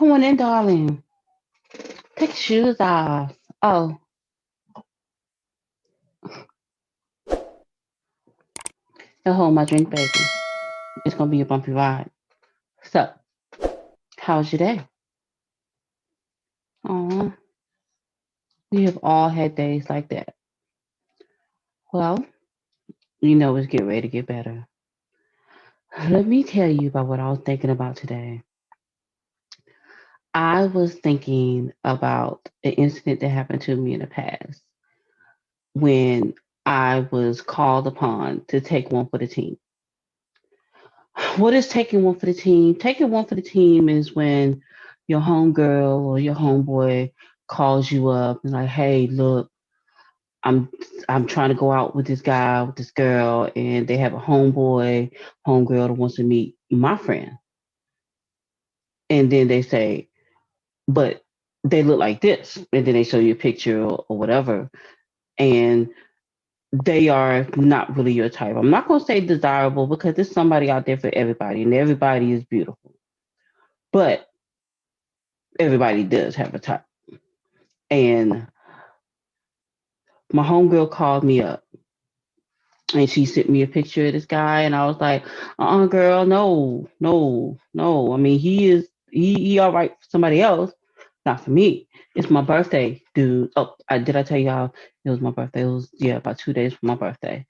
Come on in, darling. Take your shoes off. Oh, and hold my drink, baby. It's gonna be a bumpy ride. So, how's your day? Oh, we have all had days like that. Well, it's getting ready to get better. Let me tell you about what I was thinking about today. I was thinking about an incident that happened to me in the past when I was called upon to take one for the team. What is taking one for the team? Taking one for the team is when your homegirl or your homeboy calls you up and like, hey, look, I'm I'm trying to go out with this guy, with this girl, and they have a homegirl that wants to meet my friend. And then they say, but they look like this. And then they show you a picture or whatever. And they are not really your type. I'm not gonna say desirable because there's somebody out there for everybody, and everybody is beautiful. But everybody does have a type. And my homegirl called me up and she sent me a picture of this guy and I was like, girl, no, no, no. I mean he all right for somebody else, not for me. It's my birthday, dude. Oh, did I tell y'all it was my birthday? It was about 2 days for my birthday.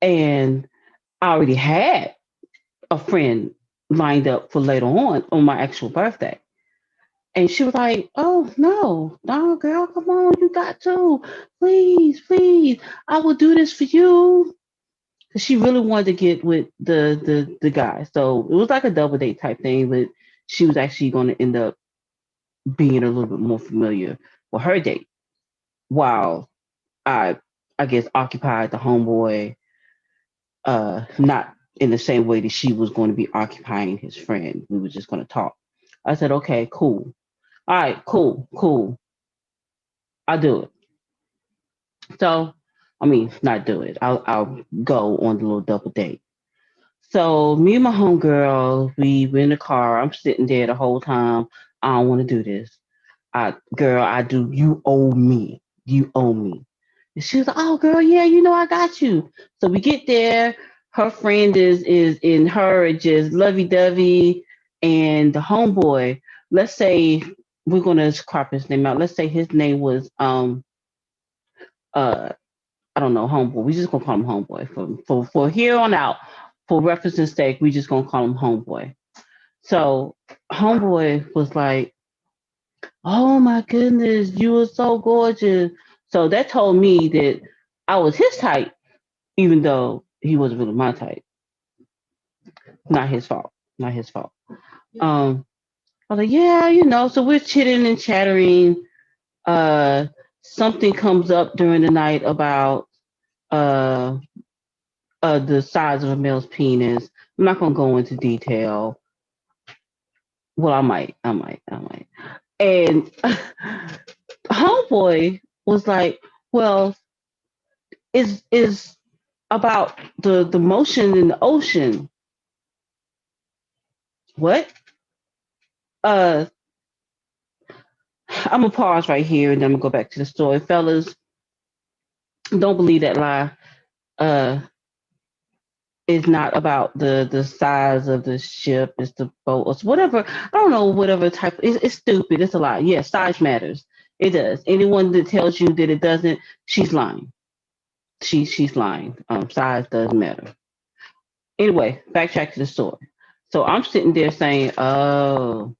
And I already had a friend lined up for later on my actual birthday. And she was like, "Oh no, no, girl, come on, you got to, please, please, I will do this for you." 'Cause she really wanted to get with the guy, so it was like a double date type thing. But she was actually going to end up being a little bit more familiar with her date, while I, I guess, occupied the homeboy, not in the same way that she was going to be occupying his friend. We were just going to talk. I said, "Okay, cool, all right, cool, cool, I'll do it." So, I mean, not do it. I'll go on the little double date. So me and my homegirl, we were in the car. I'm sitting there the whole time. I don't want to do this. Girl, I do. You owe me. You owe me. And she was like, "Oh, girl, yeah, I got you." So we get there. Her friend is in her just lovey dovey, and the homeboy. Let's say we're gonna crop his name out. Let's say his name was uh I don't know, homeboy. We just gonna call him homeboy for here on out. For reference's sake, we just gonna call him homeboy. So homeboy was like, "Oh my goodness, you were so gorgeous." So that told me that I was his type, even though he wasn't really my type. Not his fault. Not his fault. Um, I was like, yeah, So we're chitting and chattering. Uh, Something comes up during the night about uh the size of a male's penis. I'm not gonna go into detail. Well, I might. And homeboy was like, "Well, is about the motion in the ocean." What? Uh, I'm gonna pause right here and then I'm gonna go back to the story, fellas. Don't believe that lie. Uh, it's not about the size of the ship. It's the boat or whatever. I don't know whatever type. It's stupid. It's a lie. Yeah, size matters. It does. Anyone that tells you that it doesn't, she's lying. She's lying. Size does matter. Anyway, backtrack to the story. So I'm sitting there saying, "Oh,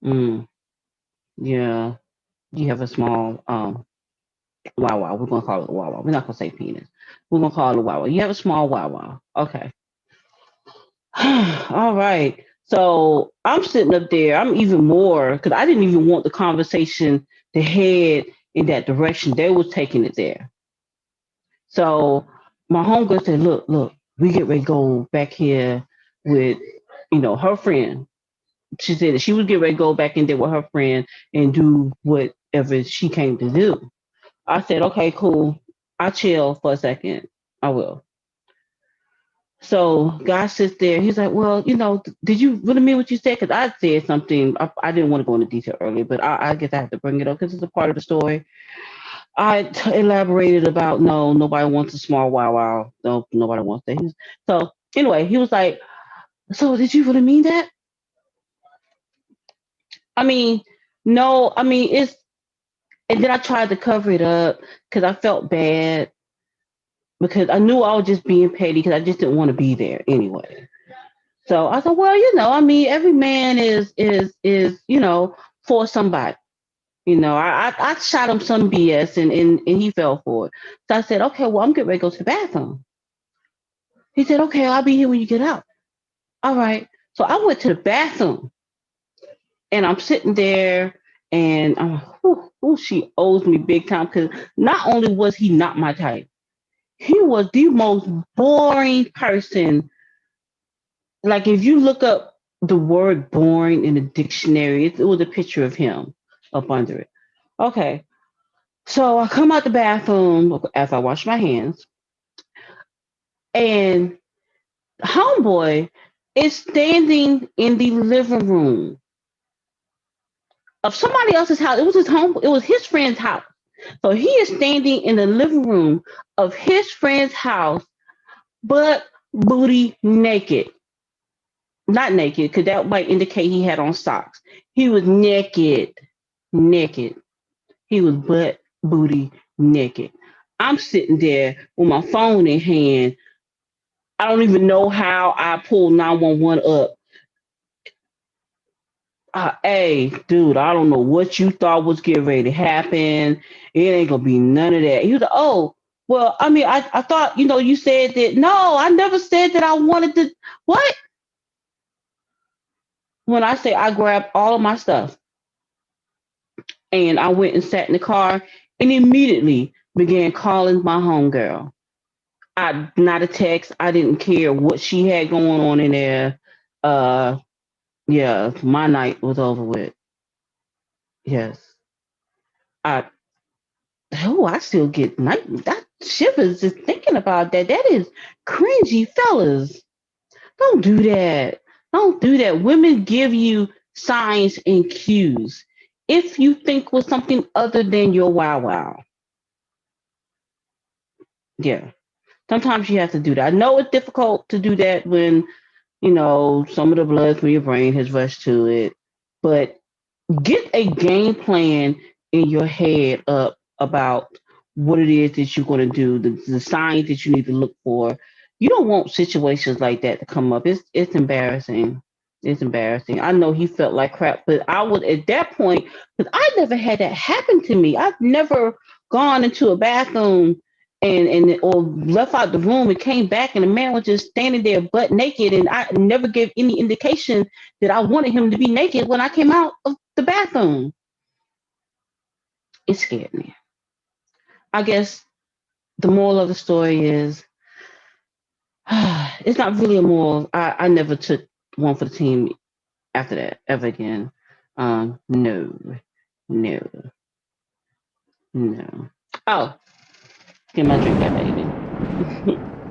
mm, yeah, you have a small wow wow. We're gonna call it a wow wow. We're not gonna say penis. We're gonna call it a wow wow. You have a small wow wow. Okay." All right. So I'm sitting up there. I'm even more because I didn't even want the conversation to head in that direction. They was taking it there. So my homegirl said, "Look, look, we get ready to go back here with, her friend." She said that she would get ready to go back in there with her friend and do whatever she came to do. I said, "Okay, cool. I'll chill for a second. I will." So guy sits there. He's like, well, did you really mean what you said? Because I said something. I didn't want to go into detail earlier, but I guess I have to bring it up because it's a part of the story. Elaborated about no, nobody wants a small wow wow. No, nobody wants that. So anyway, he was like, so did you really mean that? I mean, no, I mean it's. And then I tried to cover it up because I felt bad because I knew I was just being petty because I just didn't want to be there anyway. So I thought, well, I mean, every man is for somebody. I shot him some BS and he fell for it. So I said, okay, well, I'm getting ready to go to the bathroom. He said, okay, I'll be here when you get out. All right. So I went to the bathroom and I'm sitting there and I'm like, she owes me big time because not only was he not my type, he was the most boring person. Like if you look up the word boring in the dictionary, it was a picture of him up under it. Okay. So I come out the bathroom after I wash my hands, and homeboy is standing in the living room of somebody else's house. It was his home. It was his friend's house. So he is standing in the living room of his friend's house, butt booty naked. Not naked, because that might indicate he had on socks. He was naked, naked. He was butt booty naked. I'm sitting there with my phone in hand. I don't even know how I pulled 911 up. Hey, dude, I don't know what you thought was getting ready to happen. It ain't gonna be none of that. He was like, oh, well, I mean, I thought, you said that. No, I never said that I wanted to. What? When I say I grabbed all of my stuff and I went and sat in the car and immediately began calling my homegirl. I not a text. I didn't care what she had going on in there. Uh, yeah, my night was over with. Yes, I. Oh, I still get night. That shivers just thinking about that. That is cringy, fellas. Don't do that. Don't do that. Women give you signs and cues. If you think was something other than your wow wow, yeah. Sometimes you have to do that. I know it's difficult to do that when some of the blood from your brain has rushed to it. But get a game plan in your head up about what it is that you're going to do, the signs that you need to look for. You don't want situations like that to come up. It's embarrassing. It's embarrassing. I know he felt like crap, but I would at that point because I never had that happen to me. I've never gone into a bathroom and or left out the room and came back and the man was just standing there butt naked and I never gave any indication that I wanted him to be naked when I came out of the bathroom. It scared me. I guess the moral of the story is it's not really a moral. I never took one for the team after that ever again. No, no, no. Oh, get my drink back, baby.